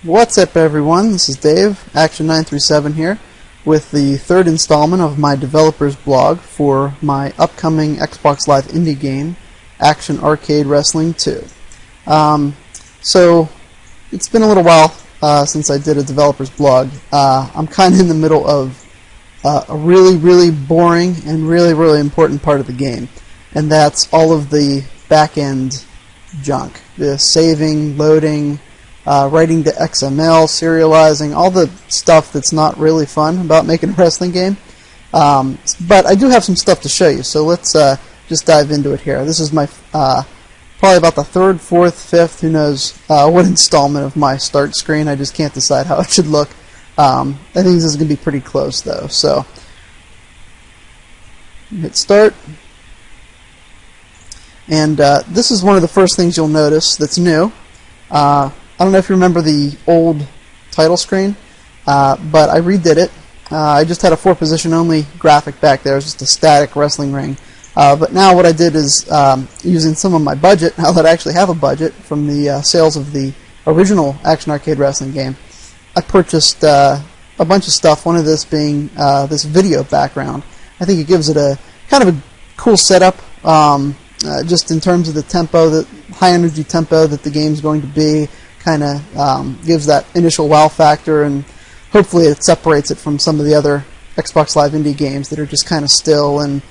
What's up, everyone? This is Dave, Action937 here, with the third installment of my developer's blog for my upcoming Xbox Live indie game, Action Arcade Wrestling 2. So, it's been a little while since I did a developer's blog. I'm kind of in the middle of a really boring and really important part of the game, and that's all of the back-end junk. The saving, loading, writing to XML, serializing, all the stuff that's not really fun about making a wrestling game. But I do have some stuff to show you, so let's just dive into it here. This is my probably about the third, fourth, fifth, who knows what installment of my start screen. I just can't decide how it should look. I think this is going to be pretty close, though. So hit start. And this is one of the first things you'll notice that's new. I don't know if you remember the old title screen, but I redid it. I just had a 4-position only graphic back there. It was just a static wrestling ring. But now what I did is, using some of my budget, now that I actually have a budget from the sales of the original Action Arcade Wrestling game, I purchased a bunch of stuff, one of this being this video background. I think it gives it a kind of a cool setup, just in terms of the tempo, the high energy tempo that the game's going to be. Kind of gives that initial wow factor, and hopefully it separates it from some of the other Xbox Live indie games that are just kind of still, and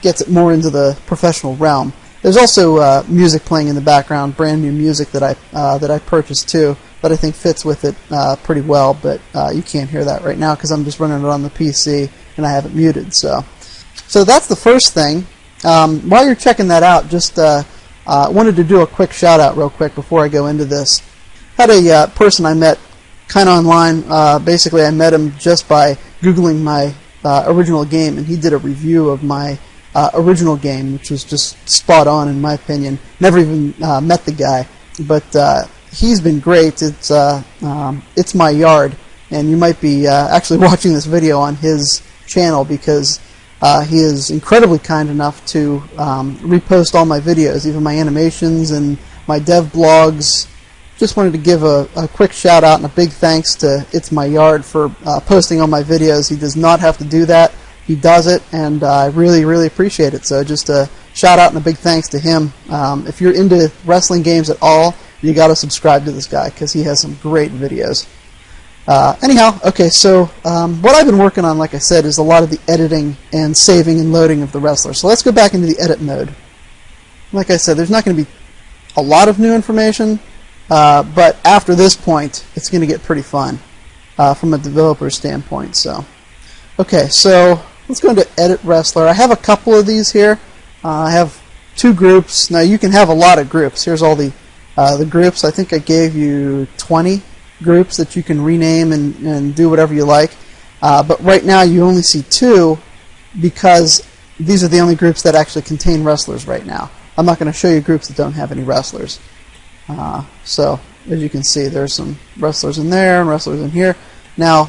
gets it more into the professional realm. There's also music playing in the background, brand new music that I purchased too, that I think fits with it pretty well, but you can't hear that right now because I'm just running it on the PC and I have it muted. So that's the first thing. While you're checking that out, just wanted to do a quick shout out real quick before I go into this. Had a person I met kind of online. Basically, I met him just by Googling my original game, and he did a review of my original game, which was just spot on in my opinion. Never even met the guy, but he's been great. It's My Yard, and you might be actually watching this video on his channel because he is incredibly kind enough to repost all my videos, even my animations and my dev blogs. Just wanted to give a quick shout out and a big thanks to It's My Yard for posting all my videos. He does not have to do that. He does it, and I really appreciate it. So just a shout out and a big thanks to him. If you're into wrestling games at all, you got to subscribe to this guy because he has some great videos. Anyhow, okay, so what I've been working on, like I said, is a lot of the editing and saving and loading of the wrestler. So let's go back into the edit mode. Like I said, there's not going to be a lot of new information, but after this point, it's going to get pretty fun from a developer standpoint. So, okay, so let's go into Edit Wrestler. I have a couple of these here. I have 2 groups. Now you can have a lot of groups. Here's all the groups. I think I gave you 20 groups that you can rename and do whatever you like. But right now you only see 2 because these are the only groups that actually contain wrestlers right now. I'm not going to show you groups that don't have any wrestlers. So, as you can see, there's some wrestlers in there and wrestlers in here. Now,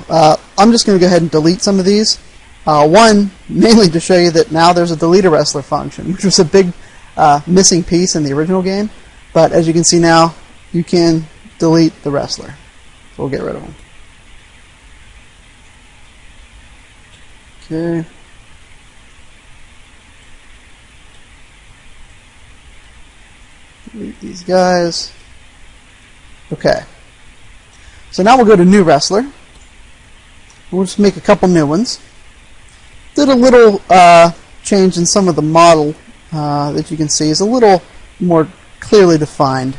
I'm just going to go ahead and delete some of these. One, mainly to show you that now there's a delete a wrestler function, which was a big missing piece in the original game. But as you can see now, you can delete the wrestler. So we'll get rid of them. Okay. Delete these guys. Okay. So now we'll go to New Wrestler. We'll just make a couple new ones. Did a little change in some of the model that you can see. Is a little more clearly defined.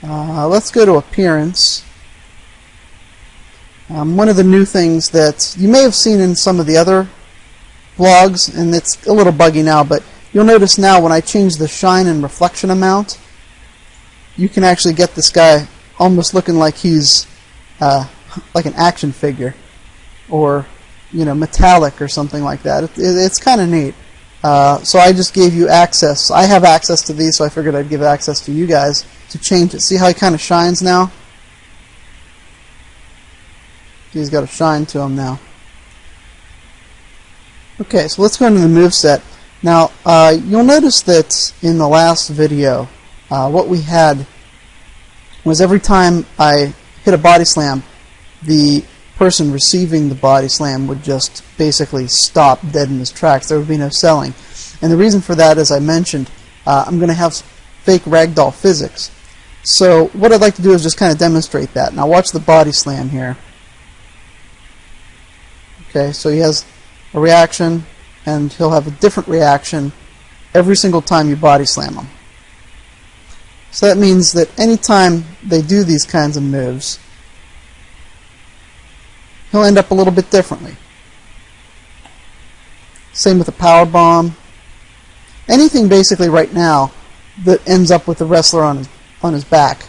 Let's go to Appearance. One of the new things that you may have seen in some of the other blogs, and it's a little buggy now, but you'll notice now when I change the shine and reflection amount, you can actually get this guy almost looking like he's like an action figure, or metallic or something like that. It's kind of neat. So I just gave you access. I have access to these, so I figured I'd give access to you guys to change it. See how he kind of shines now? He's got a shine to him now. Okay, so let's go into the moveset. Now, you'll notice that in the last video, what we had was every time I hit a body slam, the person receiving the body slam would just basically stop dead in his tracks. There would be no selling. And the reason for that, as I mentioned, I'm going to have fake ragdoll physics. So what I'd like to do is just kind of demonstrate that. Now watch the body slam here. Okay, so he has a reaction, and he'll have a different reaction every single time you body slam him. So that means that anytime they do these kinds of moves, he'll end up a little bit differently. Same with the power bomb. Anything basically right now that ends up with the wrestler on his back.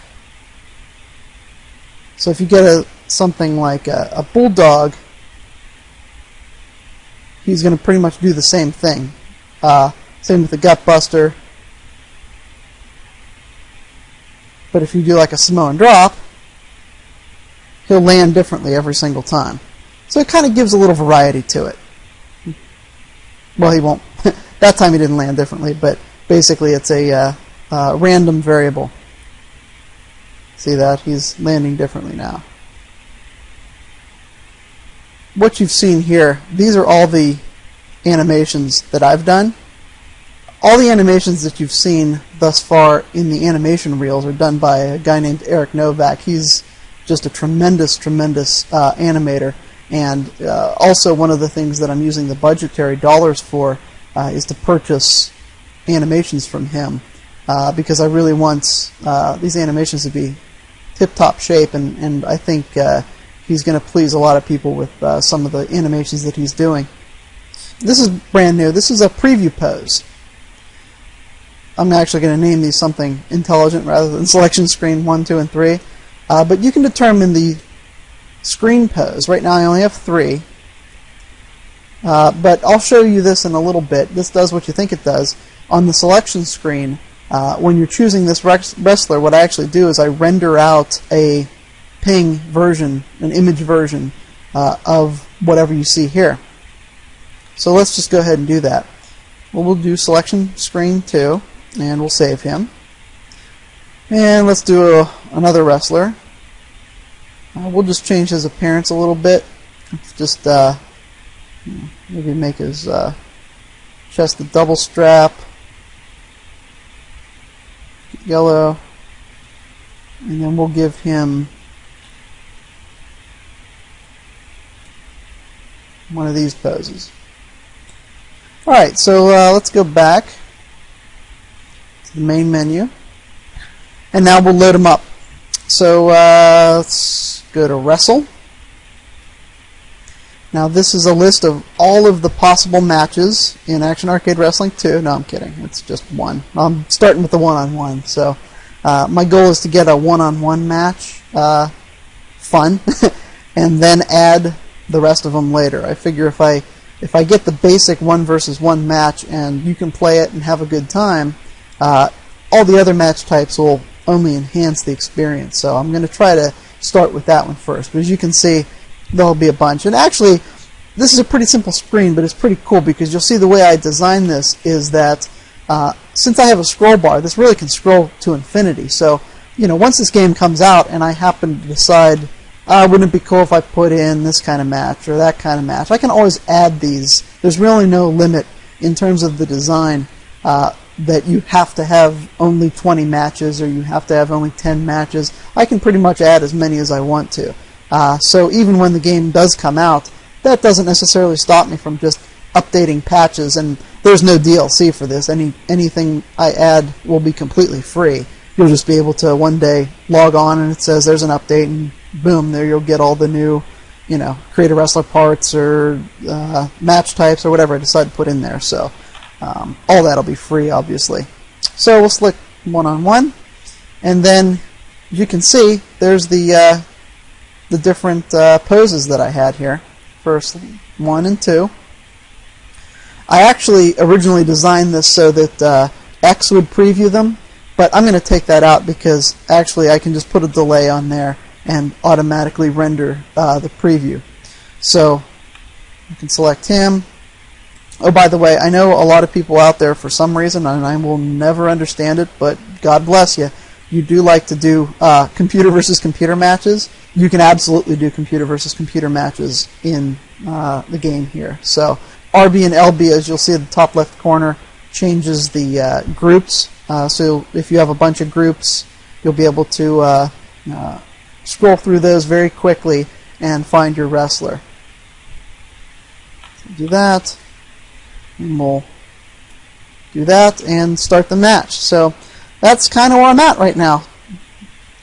So if you get something like a bulldog, he's going to pretty much do the same thing. Same with the gut buster. But if you do like a Samoan drop, he'll land differently every single time. So it kind of gives a little variety to it. Well, he won't. That time he didn't land differently, but basically it's a random variable. See that? He's landing differently now. What you've seen here, these are all the animations that I've done. All the animations that you've seen thus far in the animation reels are done by a guy named Eric Novak. He's just a tremendous animator, and also one of the things that I'm using the budgetary dollars for is to purchase animations from him, because I really want these animations to be tip-top shape, and I think he's going to please a lot of people with some of the animations that he's doing. This is brand new. This is a preview pose. I'm actually going to name these something intelligent rather than selection screen 1, 2, and 3. But you can determine the screen pose. Right now I only have 3. But I'll show you this in a little bit. This does what you think it does. On the selection screen, when you're choosing this wrestler, what I actually do is I render out a ping version, an image version of whatever you see here. So let's just go ahead and do that. Well, we'll do selection screen 2, and we'll save him. And let's do another wrestler. We'll just change his appearance a little bit. Just maybe make his chest a double strap, yellow, and then we'll give him one of these poses. Alright, so let's go back to the main menu, and now we'll load them up. So let's go to Wrestle. Now this is a list of all of the possible matches in Action Arcade Wrestling 2. No, I'm kidding. It's just one. I'm starting with the one-on-one. So my goal is to get a one-on-one match fun, and then add the rest of them later. I figure if I get the basic 1 versus 1 match and you can play it and have a good time, all the other match types will only enhance the experience. So I'm going to try to start with that one first. But as you can see, there'll be a bunch. And actually, this is a pretty simple screen, but it's pretty cool because you'll see the way I designed this is that since I have a scroll bar, this really can scroll to infinity. So, you know, once this game comes out and I happen to decide, wouldn't it be cool if I put in this kind of match or that kind of match, I can always add these. There's really no limit in terms of the design that you have to have only 20 matches or you have to have only 10 matches. I can pretty much add as many as I want to. So even when the game does come out, that doesn't necessarily stop me from just updating patches, and there's no DLC for this. Anything I add will be completely free. You'll just be able to one day log on and it says there's an update, and boom, there you'll get all the new, you know, create a wrestler parts or match types or whatever I decide to put in there. So all that'll be free, obviously. So we'll select one-on-one, and then you can see there's the different poses that I had here. First 1 and 2. I actually originally designed this so that X would preview them, but I'm going to take that out because actually I can just put a delay on there and automatically render the preview. So you can select him. Oh, by the way, I know a lot of people out there, for some reason, and I will never understand it, but God bless you, you do like to do computer versus computer matches, you can absolutely do computer versus computer matches in the game here. So RB and LB, as you'll see at the top left corner, changes the groups. So if you have a bunch of groups, you'll be able to scroll through those very quickly and find your wrestler. So do that, and we'll do that and start the match. So that's kind of where I'm at right now.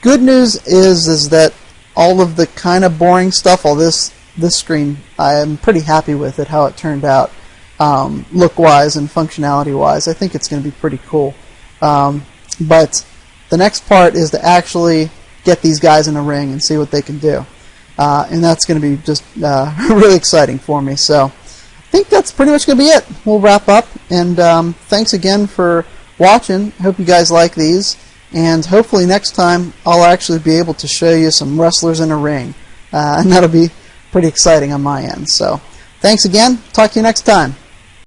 Good news is that all of the kind of boring stuff, all this screen, I am pretty happy with it, how it turned out, look-wise and functionality-wise. I think it's going to be pretty cool. But the next part is to actually get these guys in a ring and see what they can do. And that's going to be just really exciting for me. So I think that's pretty much going to be it. We'll wrap up. And thanks again for watching. Hope you guys like these. And hopefully next time I'll actually be able to show you some wrestlers in a ring. And that'll be pretty exciting on my end. So thanks again. Talk to you next time.